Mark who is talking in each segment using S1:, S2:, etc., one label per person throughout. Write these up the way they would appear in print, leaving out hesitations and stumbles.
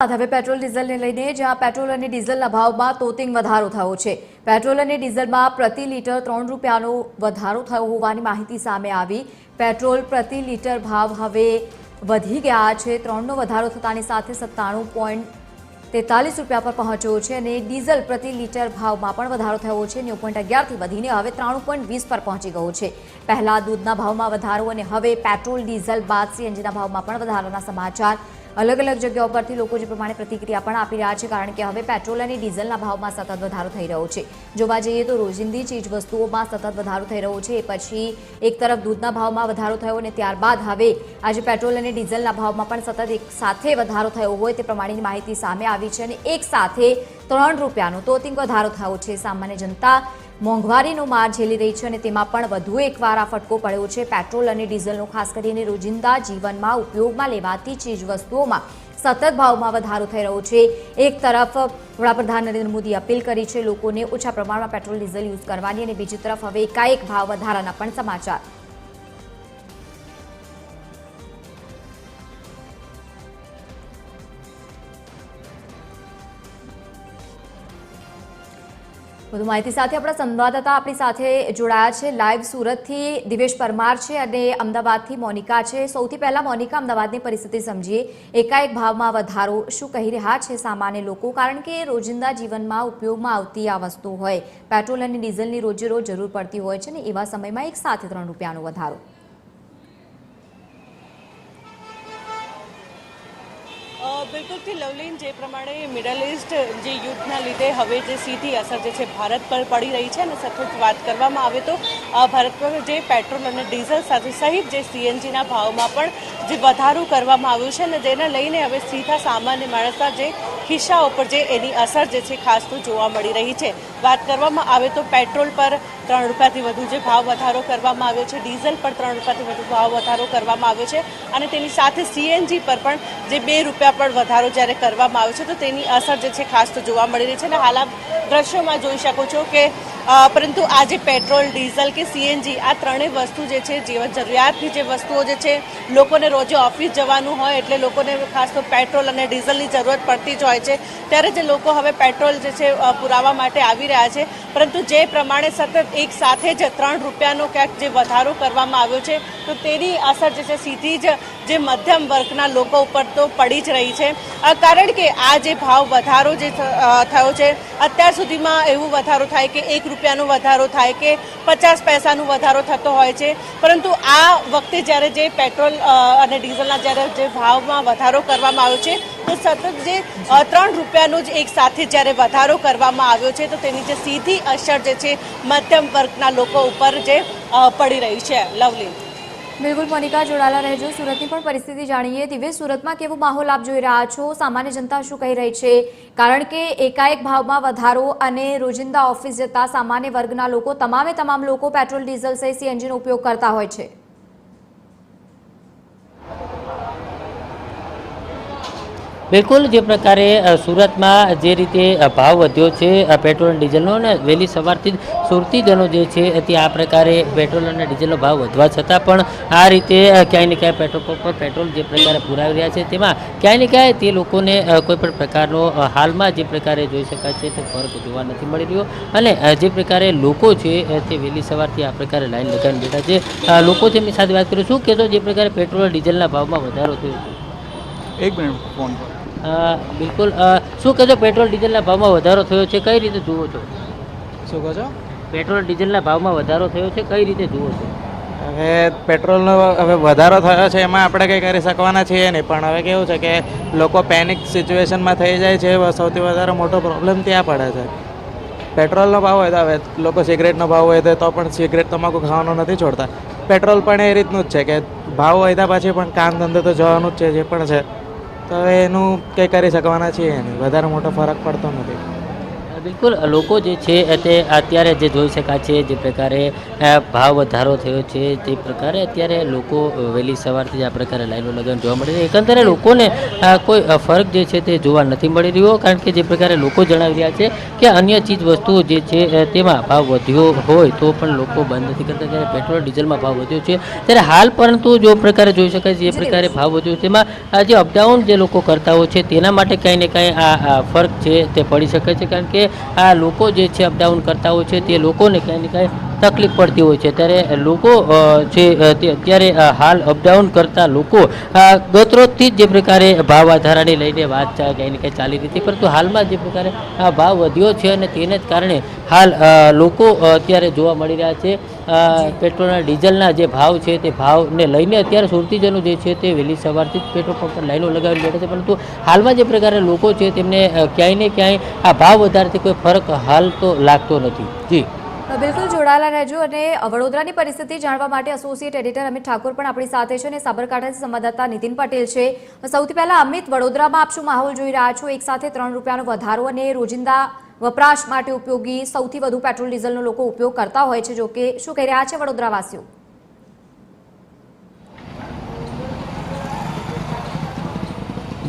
S1: હવે પેટ્રોલ ડીઝલને લઈને જ્યાં પેટ્રોલ અને ડીઝલના ભાવમાં તોતિંગ વધારો થયો છે। પેટ્રોલ અને ડીઝલમાં પ્રતિ લીટર 3 રૂપિયાનો વધારો થયો હોવાની માહિતી સામે આવી। પેટ્રોલ પ્રતિ લીટર ભાવ હવે વધી ગયા છે। 3નો વધારો થતાની સાથે 97.43 રૂપિયા પર પહોંચ્યો છે અને ડીઝલ પ્રતિ લીટર ભાવમાં પણ વધારો થયો છે। 9.11 થી વધીને હવે 93.20 પર પહોંચી ગયો છે। પહેલા દૂધના ભાવમાં વધારો અને હવે પેટ્રોલ ડીઝલ બાદ સીએનજીના ભાવમાં પણ વધારાના સમાચાર अलग अलग जगहों पर लोग प्रमाण प्रतिक्रिया आपी रहा है, कारण के हवे पेट्रोल और डीजल भाव में सतत वधारो थई रह्यो छे। जोवा जईए तो रोजिंदी चीज वस्तुओं में सतत वधारो थई रह्यो छे। पछी एक तरफ दूधना भाव में वधारो थयो अने त्यारबाद हवे आज पेट्रोल और डीजलना भाव में पण सतत एक साथे वधारो थयो होय ते प्रमाणेनी माहिती सामे आवी छे अने एक साथे 3 रूपियानो तोतिंग वधारो थयो छे। सामान्य जनता मोंघवारीनो मार झेली रही है और तेमां पण वधु एकवार आ फटको पड्यो छे। पेट्रोल और डीजलनो खास करीने रोजिंदा जीवनमां उपयोगमां लेवाती चीज वस्तुओमां सतत भावमां वधारो थई रह्यो छे। एक तरफ वडाप्रधान नरेन्द्र मोदी अपील करी छे लोकोने ओछा प्रमाणमां पेट्रोल डीजल यूज करवानी अने बीजी तरफ हवे एकाएक भाव वधाराना पण समाचार। વધુ માહિતી સાથે આપણા સંવાદદાતા આપણી સાથે જોડાયા છે લાઈવ સુરતથી દિવેશ પરમાર છે અને અમદાવાદથી મોનિકા છે। સૌથી પહેલા મોનિકા, અમદાવાદની પરિસ્થિતિ સમજીએ। એકાએક ભાવમાં વધારો શું કહી રહ્યા છે સામાન્ય લોકો, કારણ કે રોજિંદા જીવનમાં ઉપયોગમાં આવતી આ વસ્તુ હોય, પેટ્રોલ અને ડીઝલની રોજે રોજ જરૂર પડતી હોય છે ને એવા સમયમાં એક સાથે 3 રૂપિયાનો વધારો।
S2: बिल्कुल थी लवलीन जे प्रमाणे मिडल ईस्ट जे युद्धना लीधे हवे जे सीधी असर जे भारत पर पड़ी रही है। सतत बात करवामां आवे तो भारत पर जे पेट्रोल और डीजल साथे सहित जे सीएनजीना भावमां पण जे वधारो करवामां आव्यो छे ने जेने लईने हवे सीधा सामान्य माणसना जे खिस्साओ पर जे एनी असर जे छे खास तो जोवा मळी रही है। बात करवामां आवे तो पेट्रोल पर 3 रूपियाथी वधु जे भाव वधारो करवामां आव्यो छे, डीजल पर 3 रूपियाथी वधु भाव वधारो करवामां आव्यो छे अने तेनी साथे सीएनजी पर पण जे 2 रूपिया पर वधारो ज्यारे करवामां आव्यो छे तो तेनी असर जे छे खास तो जोवा मळी रही है। हाल आप दृश्योमां जोई शको छो के परंतु आज पेट्रोल डीजल के सीएनजी आ त्रणेय वस्तु जे छे जीवन जरूरियातनी जे वस्तुओ जे छे लोकोने रोजे ऑफिस जवानुं होय एटले लोकोने खास तो पेट्रोल अने डीजलनी जरूरत पड़ती ज होय छे, त्यारे जे लोको हवे पेट्रोल जे छे पुरावा माटे आवी रह्या छे। परंतु जे प्रमाणे सतत एक साथे ज 3 रूपियानो क्यांक जे वधारो करवामां आव्यो छे तो तेनी असर जे छे सीधी ज जे मध्यम वर्गना लोको उपर तो पड़ी ज रही है। कारण के आ जे भाव वधारो जे थयो छे अत्यार सुधीमां एवुं वधारो थाय के 1 रूपियानो वधारो थाय के 50 पैसानो वधारो थतो होय छे, परंतु आ वखते ज्यारे जे पेट्रोल अने डीजलना ज्यारे जे भावमां वधारो करवामां आव्यो छे तो सतत जे 3 रूपियानो ज एक साथे ज्यारे वधारो करवामां आव्यो छे तो तेनी जे सीधी असर जे छे मध्यम वर्गना लोको उपर जे पड़ी रही है। लवली
S1: बिल्कुल मोनिका, जोड़ाला रहेजो। सूरतनी पण परिस्थिति जाणीए। दिव्य, सूरतमां केवो माहोल आप जोई रह्या छो? सामान्य जनता शुं कही रही छे, कारण के एकाएक भावमां वधारो अने रोजिंदा ऑफिस जता सामान्य वर्गना लोको तमामे तमाम लोको पेट्रोल डीजल सहित सीएनजीनो उपयोग करता होय छे।
S3: बिल्कुल जे प्रकारे सूरत में जे रीते भाव वध्यो छे पेट्रोल और डीजलनो ने वहेली सवारथी सुरतीजनो जे छे ते आ प्रकारे पेट्रोल और डीजलनो भाव वधवा छतां पण आ रीते क्यांय ने क्यांय पेट्रोल पंप पर पेट्रोल जे प्रकारे पुरावी रह्या छे तेमां क्यांय ने क्यांय ते लोकोने कोईपण प्रकारनो हालमां जे प्रकारे जोई शकाय छे ते फरक जोवा नथी मळी रह्यो अने जे प्रकारे लोको छे ते वहेली सवारथी आ प्रकारे लाइन लगावीने बेठा छे। लोको तेमनी साथे वात करीए। शुं कहेशो जे प्रकारे पेट्रोल और डीजलना भावमां वधारो थयो छे?
S4: एक मिनट फोन पर
S3: बिल्कुल शू कहो पेट्रोल डीजलना भावमां वधारो थयो छे, कई रीते जुओ छो?
S4: શું કહો છો?
S3: पेट्रोल डीजलना भावमां वधारो थयो छे, कई रीते जुओ छो?
S4: હવે પેટ્રોલનો હવે વધારો થયો છે એમાં આપણે કંઈ કરી શકવાના છીએ નહીં, પણ હવે કેવું છે કે લોકો પેનિક સિચ્યુએશનમાં થઈ જાય છે। સૌથી વધારે મોટો પ્રોબ્લેમ ત્યાં પડે છે। પેટ્રોલનો ભાવ હોય તો હવે લોકો સિગરેટનો ભાવ હોય તો પણ સિગરેટ તમાકુ ખાવાનું નથી છોડતા। પેટ્રોલ પણ એ રીતનું જ છે કે ભાવ વધ્યા પછી પણ કામ ધંધો તો જવાનું જ છે જે પણ છે, તો હવે એનું કંઈ કરી શકવાના છીએ નહીં, વધારે મોટો ફરક પડતો નથી।
S3: બિલકુલ લોકો જે છે તે અત્યારે જે જોઈ શકાય છે જે પ્રકારે ભાવ વધારો થયો છે તે પ્રકારે અત્યારે લોકો વહેલી સવારથી જ આ પ્રકારે લાઈનો લગાવીને જોવા મળે છે. એકંદરે લોકોને કોઈ ફરક જે છે તે જોવા નથી મળી રહ્યો, કારણ કે જે પ્રકારે લોકો જણાવી રહ્યા છે કે અન્ય ચીજ વસ્તુઓ જે છે તેમાં ભાવ વધ્યો હોય તો પણ લોકો બંધ નથી કરતા. જ્યારે પેટ્રોલ ડીઝલમાં ભાવ વધ્યો છે ત્યારે હાલ પરંતુ જો પ્રકારે જોઈ શકાય છે જે પ્રકારે ભાવ વધ્યો છે તેમાં જે અપડાઉન જે લોકો કરતા હોય છે તેના માટે કાંઈ ને કાંઈ આ ફરક છે તે પડી શકે છે, કારણ કે આ લોકો જે છે અપડાઉન કરતા હોય છે તે લોકોને કાંઈ ને કાંઈ તકલીફ પડતી હોય છે. ત્યારે લોકો છે તે અત્યારે હાલ અપડાઉન કરતા લોકો ગતરોજથી જ જે પ્રકારે ભાવ વધારાને લઈને વાત કંઈ ને કંઈ ચાલી રહી હતી, પરંતુ હાલમાં જે પ્રકારે આ ભાવ વધ્યો છે અને તેને જ કારણે હાલ લોકો અત્યારે જોવા મળી રહ્યા છે પેટ્રોલના ડીઝલના જે ભાવ છે તે ભાવને લઈને અત્યારે સુરતીજનો જે છે તે વહેલી સવારથી જ પેટ્રોલ પંપ પર લાઈનો લગાવીને બેઠા છે, પરંતુ હાલમાં જે પ્રકારે લોકો છે તેમને ક્યાંય ને ક્યાંય આ ભાવ વધારથી કોઈ ફરક હાલ તો લાગતો નથી. જી
S1: બિલકુલ જોડાયેલા રહેજો. અને વડોદરાની પરિસ્થિતિ જાણવા માટે એસોસિએટ એડિટર અમિત ઠાકોર પણ આપણી સાથે છે અને સાબરકાંઠાથી સંવાદદાતા નીતિન પટેલ છે. સૌથી પહેલા અમિત, વડોદરામાં આપ શું માહોલ જોઈ રહ્યા છો? એક સાથે 3 રૂપિયાનો વધારો અને રોજિંદા વપરાશ માટે ઉપયોગી સૌથી વધુ પેટ્રોલ ડીઝલનો લોકો ઉપયોગ કરતા હોય છે, જો કે શું કહી રહ્યા છે વડોદરાવાસીઓ?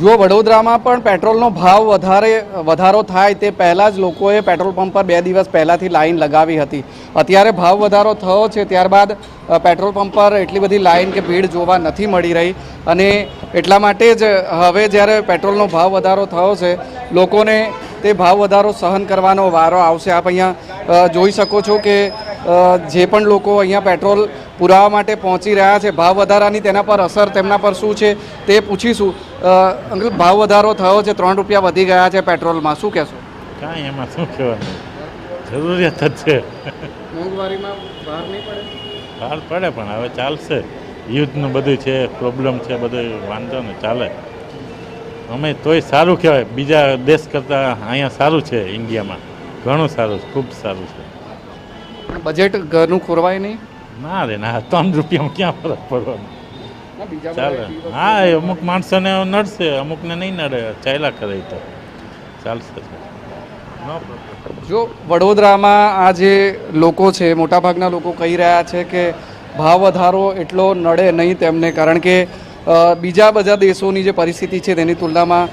S5: જો વડોદરામાં પણ પેટ્રોલનો ભાવ વધારો થાય તે પહેલાં જ લોકોએ પેટ્રોલ પંપ પર 2 દિવસ પહેલાંથી લાઈન લગાવી હતી. અત્યારે ભાવ વધારો થયો છે ત્યારબાદ પેટ્રોલ પંપ પર એટલી બધી લાઈન કે ભીડ જોવા નથી મળી રહી, અને એટલા માટે જ હવે જ્યારે પેટ્રોલનો ભાવ વધારો થયો છે લોકોને તે ભાવ વધારો સહન કરવાનો વારો આવશે. આપ અહીંયા જોઈ શકો છો કે જે પણ લોકો અહીંયા પેટ્રોલ પુરાવા માટે પહોંચી રહ્યા છે, ભાવ વધારાની તેના પર અસર તેમના પર શું છે તે પૂછીશું. અંકલ, ભાવ વધારો થયો છે, 3 રૂપિયા વધી ગયા છે પેટ્રોલમાં, શું કહેશો?
S6: કાંઈ એમાં શું કહેવાનું, જરૂરિયાત જ છે.
S5: મોંઘવારીમાં બહાર નહીં પડે?
S6: બહાર પડે પણ હવે ચાલશે. યુદ્ધનું બધું છે, પ્રોબ્લેમ છે, બધું વાંધો ને ચાલે. અમે તોય સારું કહેવાય, બીજા દેશ કરતાં અહીંયા સારું છે. ઇન્ડિયામાં ઘણું સારું છે, ખૂબ સારું છે.
S5: બજેટ ઘરનું ખોરવાય નહીં?
S6: ના રે ના, 3 રૂપિયામાં ક્યાં ફરક પડવાનો? ચાલે. હા, એ અમુક માણસોને નડશે, અમુકને નહીં નડે, ચાલ્યા કરે તો ચાલશે. નો પ્રોબ્લેમ.
S5: જો વડોદરામાં આ જે લોકો છે, મોટાભાગના લોકો કહી રહ્યા છે કે ભાવ વધારો એટલો નડે નહીં તેમને, કારણ કે બીજા બધા દેશોની જે પરિસ્થિતિ છે તેની તુલનામાં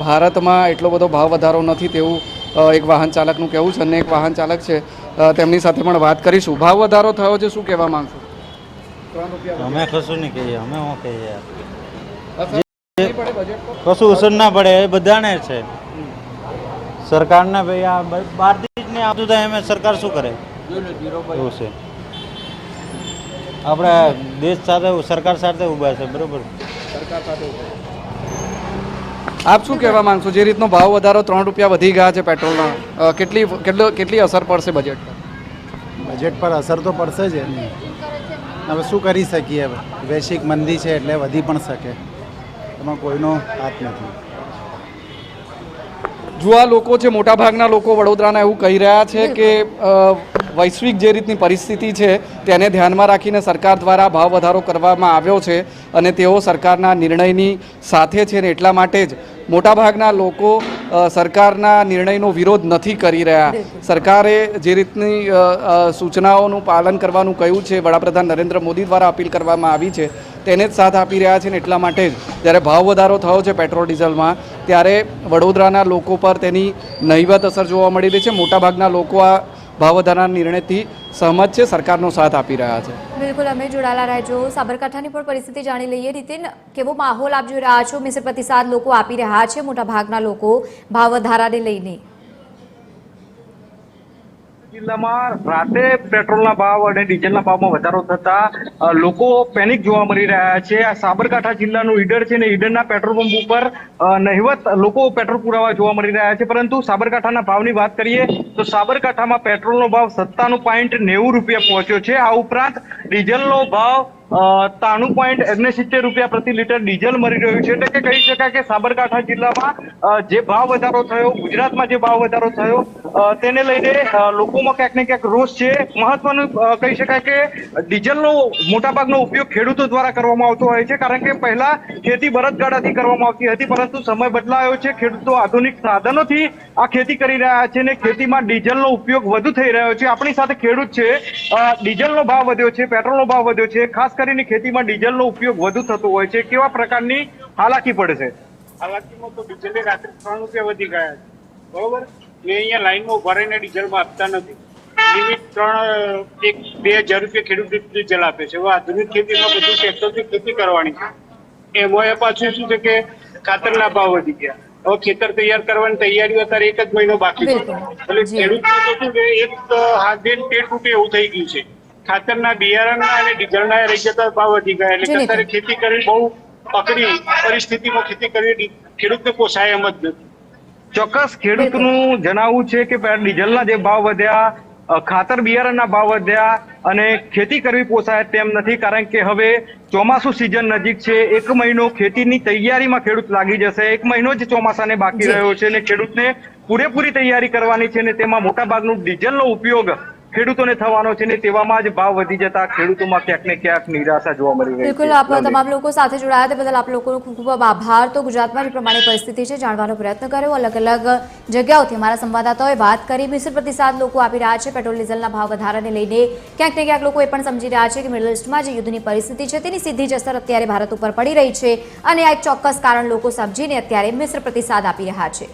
S5: ભારતમાં એટલો બધો ભાવ વધારો નથી તેવું એક વાહન ચાલકનું કહેવું છે. અને એક વાહન ચાલક છે, તેમની સાથે પણ વાત કરીશું. ભાવ વધારો થયો છે, શું કહેવા માંગશો?
S7: અમે કશું નહીં કહીએ, અમે શું કહીએ, કશું અસર ના પડે એ બધાને છે. સરકારને ભાઈ આ બહારથી જ નહીં આવતું થાય, એમ સરકાર શું કરે? એવું છે. આપણે દેશ સાથે, સરકાર સાથે ઊભા છે, બરોબર.
S5: આપ શું કહેવા માંગશો? જે રીતનો ભાવ વધારો 3 રૂપિયા વધી ગયા છે પેટ્રોલના, કેટલી અસર પડશે બજેટ પર?
S8: બજેટ પર અસર તો પડશે જ એની. હવે શું કરી શકીએ? વૈશ્વિક મંદી છે એટલે વધી પણ શકે, એમાં કોઈનો હાથ નથી.
S5: જો આ લોકો છે, મોટાભાગના લોકો વડોદરાના એવું કહી રહ્યા છે કે વૈશ્વિક જે રીતની પરિસ્થિતિ છે તેને ધ્યાનમાં રાખીને સરકાર દ્વારા ભાવ વધારો કરવામાં આવ્યો છે, અને તેઓ સરકારના નિર્ણયની સાથે છે ને એટલા માટે જ મોટાભાગના લોકો સરકારના નિર્ણયનો વિરોધ નથી કરી રહ્યા. સરકારે જે રીતની સૂચનાઓનું પાલન કરવાનું કહ્યું છે, વડાપ્રધાન નરેન્દ્ર મોદી દ્વારા અપીલ કરવામાં આવી છે, તેને જ સાથ આપી રહ્યા છે. ને એટલા માટે જ જ્યારે ભાવ વધારો થયો છે પેટ્રોલ ડીઝલમાં, ત્યારે વડોદરાના લોકો પર તેની નહિવત અસર જોવા મળી રહી છે. મોટાભાગના લોકો આ ભાવ વધારાના નિર્ણયથી સહમત છે, સરકારનો સાથ આપી રહ્યા છે.
S1: બિલકુલ, અમે જોડાયેલા રહેજો. સાબરકાંઠાની પણ પરિસ્થિતિ જાણી લઈએ. નીતિન, કેવો માહોલ આપ જોઈ રહ્યા છો? મિશ્ર પ્રતિસાદ લોકો આપી રહ્યા છે, મોટાભાગના લોકો ભાવ વધારાને લઈને.
S9: જિલ્લામાં રાતે પેટ્રોલના ભાવ અને ડીઝલના ભાવમાં વધારો થતા લોકો પેનિક જોવા મળી રહ્યા છે. આ સાબરકાંઠા જિલ્લાનું ઈડર છે ને, ઈડરના પેટ્રોલ પંપ ઉપર નહિવત લોકો પેટ્રોલ પુરાવા જોવા મળી રહ્યા છે. પરંતુ સાબરકાંઠાના ભાવની વાત કરીએ તો સાબરકાંઠામાં પેટ્રોલનો ભાવ 97.90 રૂપિયા પહોંચ્યો છે. આ ઉપરાંત ડીઝલનો ભાવ 93.69 રૂપિયા પ્રતિ લીટર ડીઝલ મળી રહ્યું છે. એટલે કે કહી શકાય કે સાબરકાંઠા જિલ્લામાં જે ભાવ વધારો થયો, ગુજરાતમાં જે ભાવ વધારો થયો તેને લઈને લોકોમાં ક્યાંક ને ક્યાંક રોષ છે. મહત્વનું કહી શકાય કે ડીઝલનો મોટાભાગનો ઉપયોગ ખેડૂતો દ્વારા કરવામાં આવતો હોય છે, કારણ કે પહેલા ખેતી બળદગાડાથી કરવામાં આવતી હતી, પરંતુ સમય બદલાયો છે. ખેડૂતો આધુનિક સાધનોથી આ ખેતી કરી રહ્યા છે ને ખેતીમાં ડીઝલનો ઉપયોગ વધુ થઈ રહ્યો છે. આપણી સાથે ખેડૂત છે. ડીઝલનો ભાવ વધ્યો છે, પેટ્રોલનો ભાવ વધ્યો છે, ખાસ કરીને ખેતીમાં ડીઝલનો ઉપયોગ વધુ થતો હોય છે. કેવા પ્રકારની હાલાકી પડે છે?
S10: હાલાકીમાં તો ડીઝલે રાત્રે 3 રૂપિયા વધી ગયા છે, બરોબર. મેં અહીંયા લાઈનમાં ઉભા રહીને ડીઝલમાં આપતા નથી. લિમિટ 1-2 હજાર રૂપિયા ખેડૂત ડીઝલ આપે છે. હવે આધુનિક ખેતીમાં બધું ટ્રેક્ટરથી ખેતી કરવાની છે. એમાં પાછું શું છે કે ખાતરના ભાવ વધી ગયા. હવે ખેતર તૈયાર કરવાની તૈયારીઓ અત્યારે 1 જ મહિનો બાકી છે, એટલે ખેડૂતને તો શું કે એક હાથ દે પેટ તૂટે એવું થઈ ગયું છે. ખાતરના, બિયારણના અને ડીઝલના રહી જતા ભાવ વધી ગયા, એટલે અત્યારે ખેતી કરવી બહુ અઘરી પરિસ્થિતિમાં ખેતી કરવી ખેડૂતને પોસાય એમ જ નથી.
S9: ચોક્કસ ખેડૂતનું જણાવવું છે કે ડીઝલના જે ભાવ વધ્યા, ખાતર બિયારણના ભાવ વધ્યા અને ખેતી કરવી પોસાય તેમ નથી, કારણ કે હવે ચોમાસું સિઝન નજીક છે. 1 મહિનો ખેતીની તૈયારીમાં ખેડૂત લાગી જશે. 1 મહિનો જ ચોમાસાને બાકી રહ્યો છે અને ખેડૂતને પૂરેપૂરી તૈયારી કરવાની છે ને તેમાં મોટાભાગનું ડીઝલનો ઉપયોગ ખેડૂતોને થવાનો છે ને તેવામાં જ ભાવ વધી જતા ખેડૂતોમાં ક્યાંક ને ક્યાંક નિરાશા જોવા મળી રહી છે.
S1: બિલકુલ, આપ તમામ લોકો સાથે જોડાયા તે બદલ આપ લોકોનો ખૂબ ખૂબ આભાર. તો ગુજરાતમાં જે પ્રમાણે પરિસ્થિતિ છે જાણવાનો પ્રયત્ન કર્યો, અલગ અલગ જગ્યાઓથી અમારા સંવાદદાતાઓએ વાત કરી. મિશ્ર પ્રતિસાદ લોકો આપી રહ્યા છે પેટ્રોલ ડીઝલના ભાવ વધારાને લઈને. ક્યાંક ને ક્યાંક લોકો એ પણ સમજી રહ્યા છે કે મિડલ ઇસ્ટમાં જે યુદ્ધની પરિસ્થિતિ છે તેની સીધી જ અસર અત્યારે ભારત ઉપર પડી રહી છે અને આ એક ચોક્કસ કારણ લોકો સમજીને અત્યારે મિશ્ર પ્રતિસાદ આપી રહ્યા છે.